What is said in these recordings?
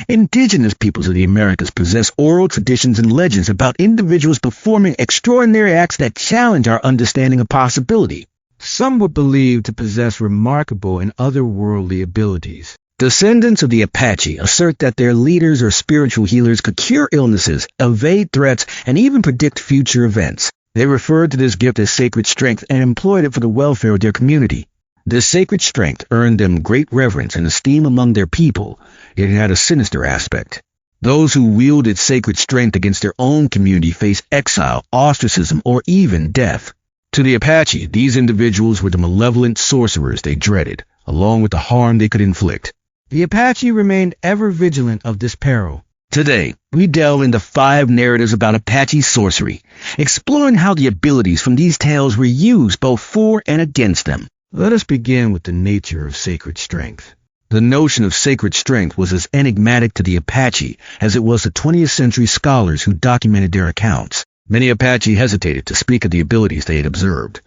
Indigenous peoples of the Americas possess oral traditions and legends about individuals performing extraordinary acts that challenge our understanding of possibility. Some were believed to possess remarkable and otherworldly abilities. Descendants of the Apache assert that their leaders or spiritual healers could cure illnesses, evade threats, and even predict future events. They referred to this gift as sacred strength and employed it for the welfare of their community. This sacred strength earned them great reverence and esteem among their people, yet it had a sinister aspect. Those who wielded sacred strength against their own community faced exile, ostracism, or even death. To the Apache, these individuals were the malevolent sorcerers they dreaded, along with the harm they could inflict. The Apache remained ever vigilant of this peril. Today, we delve into 5 narratives about Apache sorcery, exploring how the abilities from these tales were used both for and against them. Let us begin with the nature of sacred strength. The notion of sacred strength was as enigmatic to the Apache as it was to 20th century scholars who documented their accounts. Many Apache hesitated to speak of the abilities they had observed,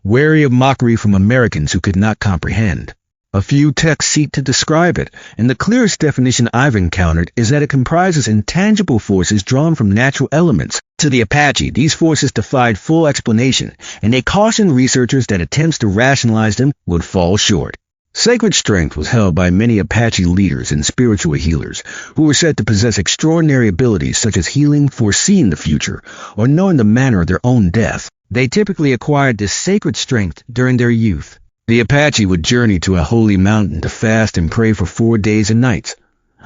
wary of mockery from Americans who could not comprehend. A few texts seek to describe it, and the clearest definition I've encountered is that it comprises intangible forces drawn from natural elements. To the Apache, these forces defied full explanation, and they cautioned researchers that attempts to rationalize them would fall short. Sacred strength was held by many Apache leaders and spiritual healers, who were said to possess extraordinary abilities such as healing, foreseeing the future, or knowing the manner of their own death. They typically acquired this sacred strength during their youth. The Apache would journey to a holy mountain to fast and pray for 4 days and nights,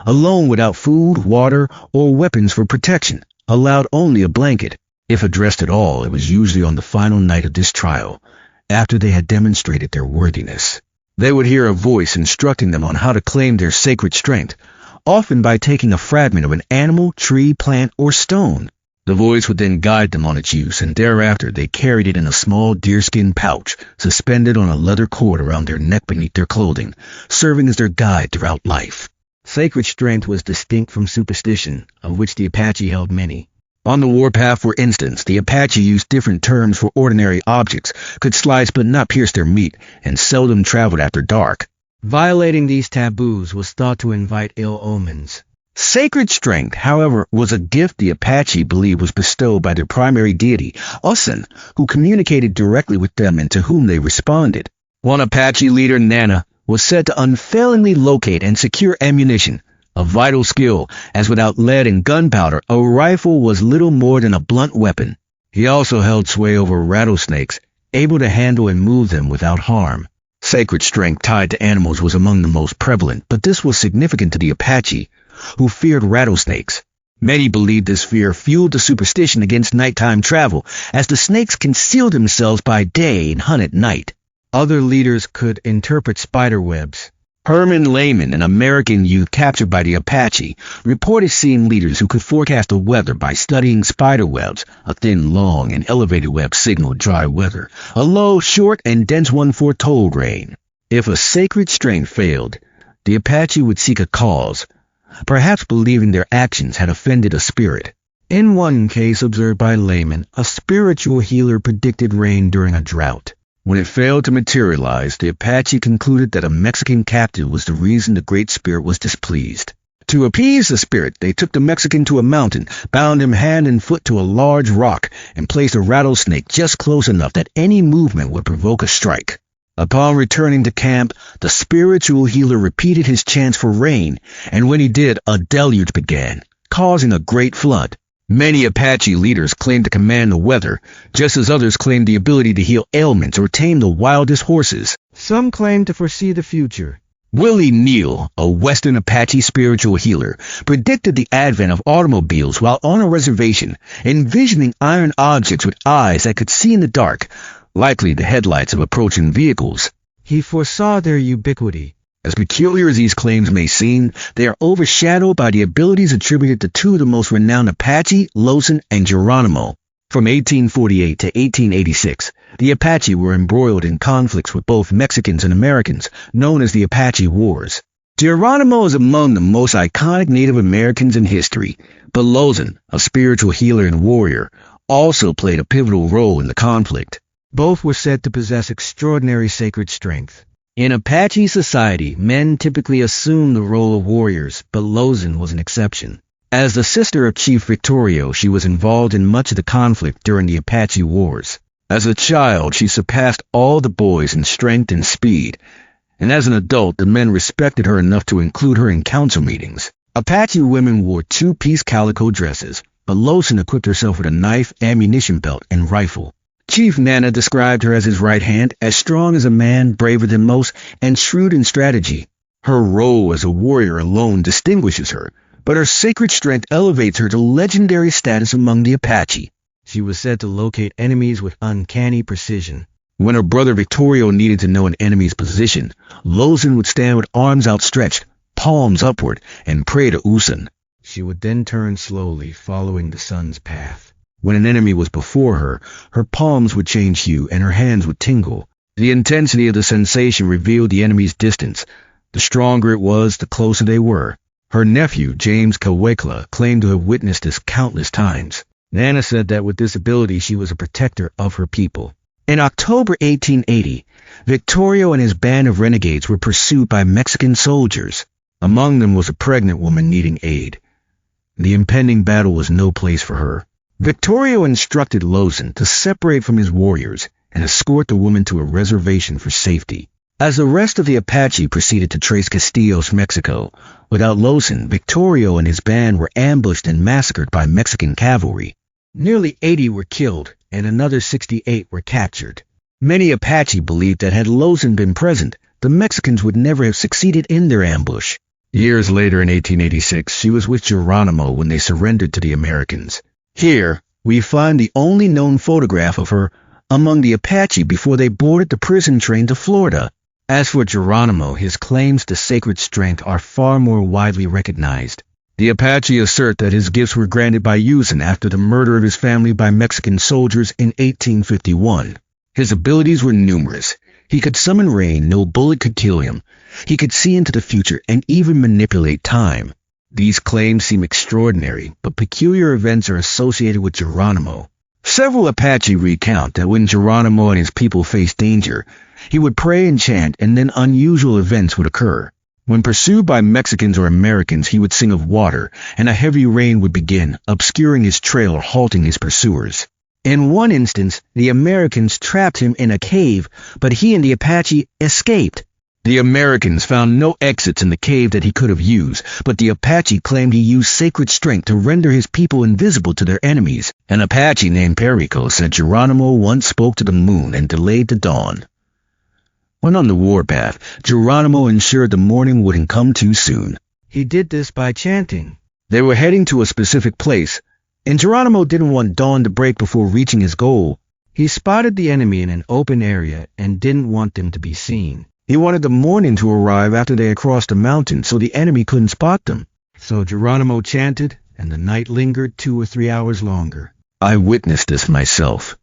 alone without food, water, or weapons for protection, allowed only a blanket. If addressed at all, it was usually on the final night of this trial, after they had demonstrated their worthiness. They would hear a voice instructing them on how to claim their sacred strength, often by taking a fragment of an animal, tree, plant, or stone. The voice would then guide them on its use, and thereafter they carried it in a small deerskin pouch, suspended on a leather cord around their neck beneath their clothing, serving as their guide throughout life. Sacred strength was distinct from superstition, of which the Apache held many. On the warpath, for instance, the Apache used different terms for ordinary objects, could slice but not pierce their meat, and seldom traveled after dark. Violating these taboos was thought to invite ill omens. Sacred strength, however, was a gift the Apache believed was bestowed by their primary deity, Usan, who communicated directly with them and to whom they responded. One Apache leader, Nana, was said to unfailingly locate and secure ammunition, a vital skill, as without lead and gunpowder, a rifle was little more than a blunt weapon. He also held sway over rattlesnakes, able to handle and move them without harm. Sacred strength tied to animals was among the most prevalent, but this was significant to the Apache, who feared rattlesnakes. Many believed this fear fueled the superstition against nighttime travel, as the snakes concealed themselves by day and hunt at night. Other leaders could interpret spider webs. Herman Lehman, an American youth captured by the Apache, reported seeing leaders who could forecast the weather by studying spider webs. A thin, long, and elevated web signaled dry weather. A low, short, and dense one foretold rain. If a sacred strength failed, the Apache would seek a cause, perhaps believing their actions had offended a spirit. In one case observed by Lehman, a spiritual healer predicted rain during a drought. When it failed to materialize, the Apache concluded that a Mexican captive was the reason the Great Spirit was displeased. To appease the spirit, they took the Mexican to a mountain, bound him hand and foot to a large rock, and placed a rattlesnake just close enough that any movement would provoke a strike. Upon returning to camp, the spiritual healer repeated his chants for rain, and when he did, a deluge began, causing a great flood. Many Apache leaders claimed to command the weather, just as others claimed the ability to heal ailments or tame the wildest horses. Some claimed to foresee the future. Willie Neal, a Western Apache spiritual healer, predicted the advent of automobiles while on a reservation, envisioning iron objects with eyes that could see in the dark, likely the headlights of approaching vehicles. He foresaw their ubiquity. As peculiar as these claims may seem, they are overshadowed by the abilities attributed to 2 of the most renowned Apache, Lozen and Geronimo. From 1848 to 1886, the Apache were embroiled in conflicts with both Mexicans and Americans, known as the Apache Wars. Geronimo is among the most iconic Native Americans in history, but Lozen, a spiritual healer and warrior, also played a pivotal role in the conflict. Both were said to possess extraordinary sacred strength. In Apache society, men typically assume the role of warriors, but Lozen was an exception. As the sister of Chief Victorio, she was involved in much of the conflict during the Apache Wars. As a child, she surpassed all the boys in strength and speed, and as an adult, the men respected her enough to include her in council meetings. Apache women wore two-piece calico dresses, but Lozen equipped herself with a knife, ammunition belt, and rifle. Chief Nana described her as his right hand, as strong as a man, braver than most, and shrewd in strategy. Her role as a warrior alone distinguishes her, but her sacred strength elevates her to legendary status among the Apache. She was said to locate enemies with uncanny precision. When her brother Victorio needed to know an enemy's position, Lozen would stand with arms outstretched, palms upward, and pray to Usan. She would then turn slowly, following the sun's path. When an enemy was before her, her palms would change hue and her hands would tingle. The intensity of the sensation revealed the enemy's distance. The stronger it was, the closer they were. Her nephew, James Kawekla, claimed to have witnessed this countless times. Nana said that with this ability she was a protector of her people. In October 1880, Victorio and his band of renegades were pursued by Mexican soldiers. Among them was a pregnant woman needing aid. The impending battle was no place for her. Victorio instructed Lozen to separate from his warriors and escort the woman to a reservation for safety. As the rest of the Apache proceeded to trace Castillos, Mexico, without Lozen, Victorio and his band were ambushed and massacred by Mexican cavalry. Nearly 80 were killed, and another 68 were captured. Many Apache believed that had Lozen been present, the Mexicans would never have succeeded in their ambush. Years later in 1886, she was with Geronimo when they surrendered to the Americans. Here, we find the only known photograph of her among the Apache before they boarded the prison train to Florida. As for Geronimo, his claims to sacred strength are far more widely recognized. The Apache assert that his gifts were granted by Usan after the murder of his family by Mexican soldiers in 1851. His abilities were numerous. He could summon rain, no bullet could kill him. He could see into the future and even manipulate time. These claims seem extraordinary, but peculiar events are associated with Geronimo. Several Apache recount that when Geronimo and his people faced danger, he would pray and chant, and then unusual events would occur. When pursued by Mexicans or Americans, he would sing of water, and a heavy rain would begin, obscuring his trail or halting his pursuers. In one instance, the Americans trapped him in a cave, but he and the Apache escaped. The Americans found no exits in the cave that he could have used, but the Apache claimed he used sacred strength to render his people invisible to their enemies. An Apache named Perico said Geronimo once spoke to the moon and delayed the dawn. When on the warpath, Geronimo ensured the morning wouldn't come too soon. He did this by chanting. They were heading to a specific place, and Geronimo didn't want dawn to break before reaching his goal. He spotted the enemy in an open area and didn't want them to be seen. He wanted the morning to arrive after they had crossed the mountain so the enemy couldn't spot them. So Geronimo chanted, and the night lingered 2 or 3 hours longer. I witnessed this myself.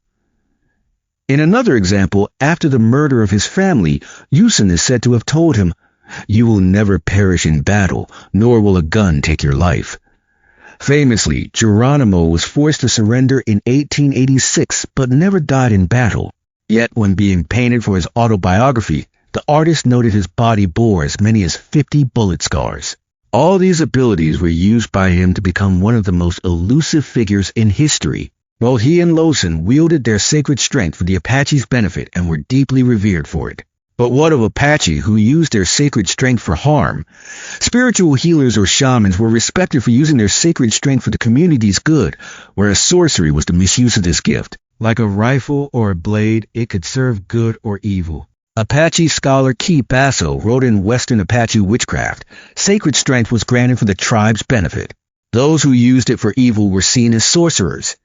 In another example, after the murder of his family, Usan is said to have told him, "You will never perish in battle, nor will a gun take your life." Famously, Geronimo was forced to surrender in 1886, but never died in battle. Yet when being painted for his autobiography, the artist noted his body bore as many as 50 bullet scars. All these abilities were used by him to become one of the most elusive figures in history. Both he and Lozen wielded their sacred strength for the Apache's benefit and were deeply revered for it. But what of Apache who used their sacred strength for harm? Spiritual healers or shamans were respected for using their sacred strength for the community's good, whereas sorcery was the misuse of this gift. Like a rifle or a blade, it could serve good or evil. Apache scholar Key Basso wrote in Western Apache Witchcraft, sacred strength was granted for the tribe's benefit. Those who used it for evil were seen as sorcerers.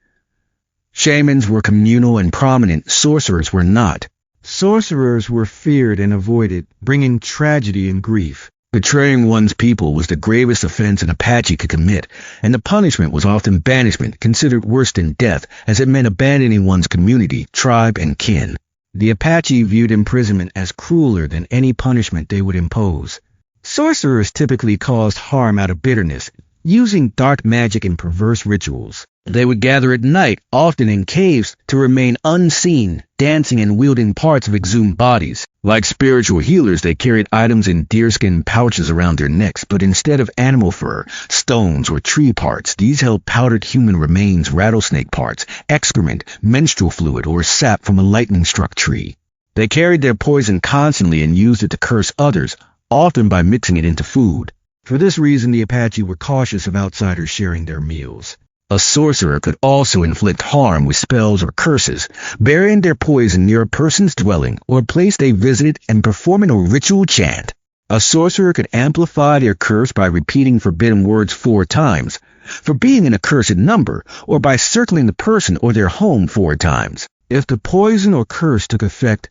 Shamans were communal and prominent, sorcerers were not. Sorcerers were feared and avoided, bringing tragedy and grief. Betraying one's people was the gravest offense an Apache could commit, and the punishment was often banishment, considered worse than death, as it meant abandoning one's community, tribe, and kin. The Apache viewed imprisonment as crueler than any punishment they would impose. Sorcerers typically caused harm out of bitterness, using dark magic and perverse rituals. They would gather at night, often in caves, to remain unseen, dancing and wielding parts of exhumed bodies. Like spiritual healers, they carried items in deerskin pouches around their necks, but instead of animal fur, stones, or tree parts, these held powdered human remains, rattlesnake parts, excrement, menstrual fluid, or sap from a lightning-struck tree. They carried their poison constantly and used it to curse others, often by mixing it into food. For this reason, the Apache were cautious of outsiders sharing their meals. A sorcerer could also inflict harm with spells or curses, burying their poison near a person's dwelling or a place they visited and performing a ritual chant. A sorcerer could amplify their curse by repeating forbidden words 4 times, for being an accursed number, or by circling the person or their home 4 times. If the poison or curse took effect,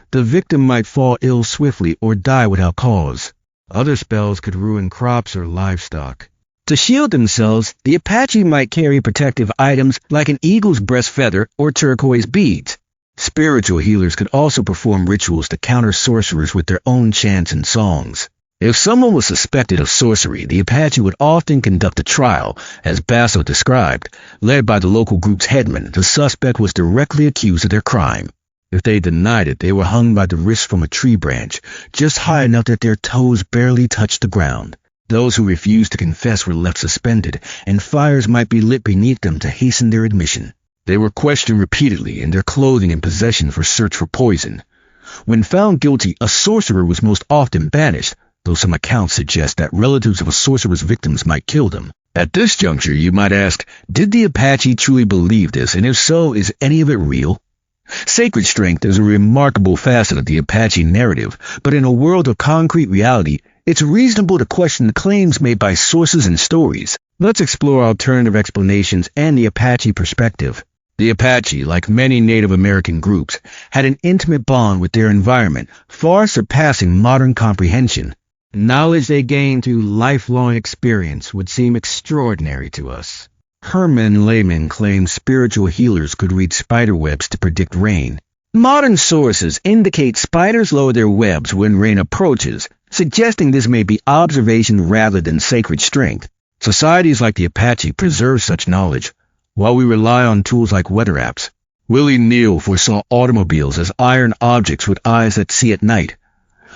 the victim might fall ill swiftly or die without cause. Other spells could ruin crops or livestock. To shield themselves, the Apache might carry protective items like an eagle's breast feather or turquoise beads. Spiritual healers could also perform rituals to counter sorcerers with their own chants and songs. If someone was suspected of sorcery, the Apache would often conduct a trial, as Basso described. Led by the local group's headman, the suspect was directly accused of their crime. If they denied it, they were hung by the wrist from a tree branch, just high enough that their toes barely touched the ground. Those who refused to confess were left suspended, and fires might be lit beneath them to hasten their admission. They were questioned repeatedly, and their clothing and possessions were searched for poison. When found guilty, a sorcerer was most often banished, though some accounts suggest that relatives of a sorcerer's victims might kill them. At this juncture, you might ask, did the Apache truly believe this, and if so, is any of it real? Sacred strength is a remarkable facet of the Apache narrative, but in a world of concrete reality, it's reasonable to question the claims made by sources and stories. Let's explore alternative explanations and the Apache perspective. The Apache, like many Native American groups, had an intimate bond with their environment, far surpassing modern comprehension. Knowledge they gained through lifelong experience would seem extraordinary to us. Herman Lehman claimed spiritual healers could read spider webs to predict rain. Modern sources indicate spiders lower their webs when rain approaches, suggesting this may be observation rather than sacred strength. Societies like the Apache preserve such knowledge, while we rely on tools like weather apps. Willie Neal foresaw automobiles as iron objects with eyes that see at night.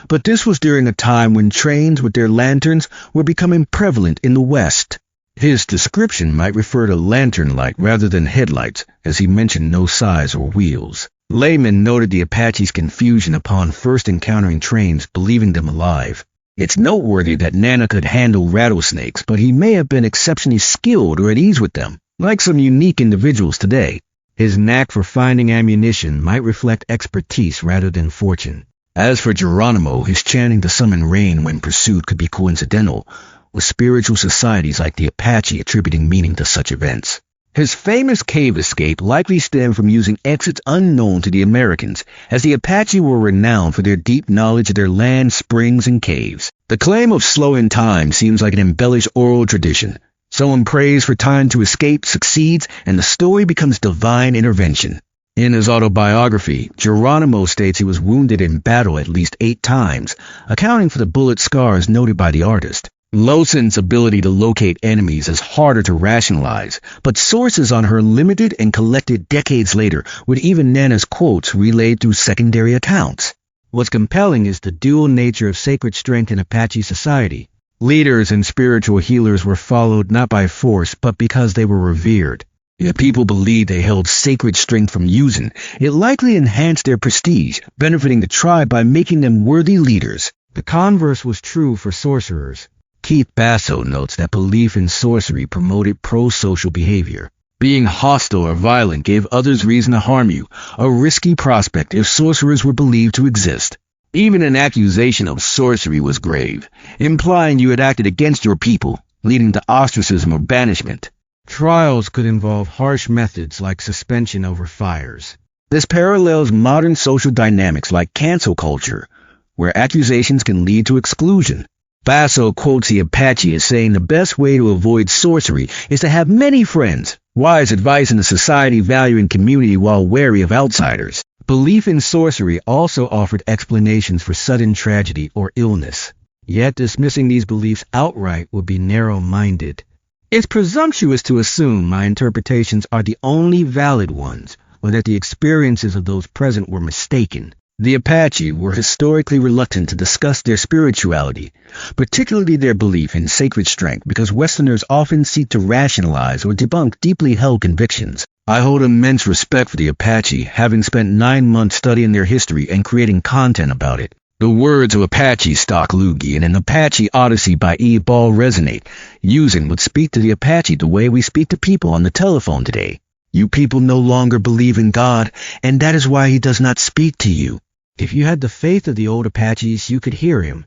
But this was during a time when trains with their lanterns were becoming prevalent in the West. His description might refer to lantern light rather than headlights, as he mentioned no size or wheels. Lehman noted the Apache's confusion upon first encountering trains, believing them alive. It's noteworthy that Nana could handle rattlesnakes, but he may have been exceptionally skilled or at ease with them, like some unique individuals today. His knack for finding ammunition might reflect expertise rather than fortune. As for Geronimo, his chanting to summon rain when pursued could be coincidental, with spiritual societies like the Apache attributing meaning to such events. His famous cave escape likely stemmed from using exits unknown to the Americans, as the Apache were renowned for their deep knowledge of their land, springs, and caves. The claim of slowing time seems like an embellished oral tradition. Someone prays for time to escape, succeeds, and the story becomes divine intervention. In his autobiography, Geronimo states he was wounded in battle at least 8 times, accounting for the bullet scars noted by the artist. Lozen's ability to locate enemies is harder to rationalize, but sources on her limited and collected decades later, with even Nana's quotes relayed through secondary accounts. What's compelling is the dual nature of sacred strength in Apache society. Leaders and spiritual healers were followed not by force, but because they were revered. If people believed they held sacred strength from using, it likely enhanced their prestige, benefiting the tribe by making them worthy leaders. The converse was true for sorcerers. Keith Basso notes that belief in sorcery promoted pro-social behavior. Being hostile or violent gave others reason to harm you, a risky prospect if sorcerers were believed to exist. Even an accusation of sorcery was grave, implying you had acted against your people, leading to ostracism or banishment. Trials could involve harsh methods like suspension over fires. This parallels modern social dynamics like cancel culture, where accusations can lead to exclusion. Basso quotes the Apache as saying the best way to avoid sorcery is to have many friends, wise advice in a society valuing community while wary of outsiders. Belief in sorcery also offered explanations for sudden tragedy or illness. Yet dismissing these beliefs outright would be narrow-minded. It's presumptuous to assume my interpretations are the only valid ones, or that the experiences of those present were mistaken. The Apache were historically reluctant to discuss their spirituality, particularly their belief in sacred strength, because Westerners often seek to rationalize or debunk deeply held convictions. I hold immense respect for the Apache, having spent 9 months studying their history and creating content about it. The words of Apache Stock Loogie in an Apache Odyssey by E. Ball resonate. Using would speak to the Apache the way we speak to people on the telephone today. You people no longer believe in God, and that is why he does not speak to you. If you had the faith of the old Apaches, you could hear him.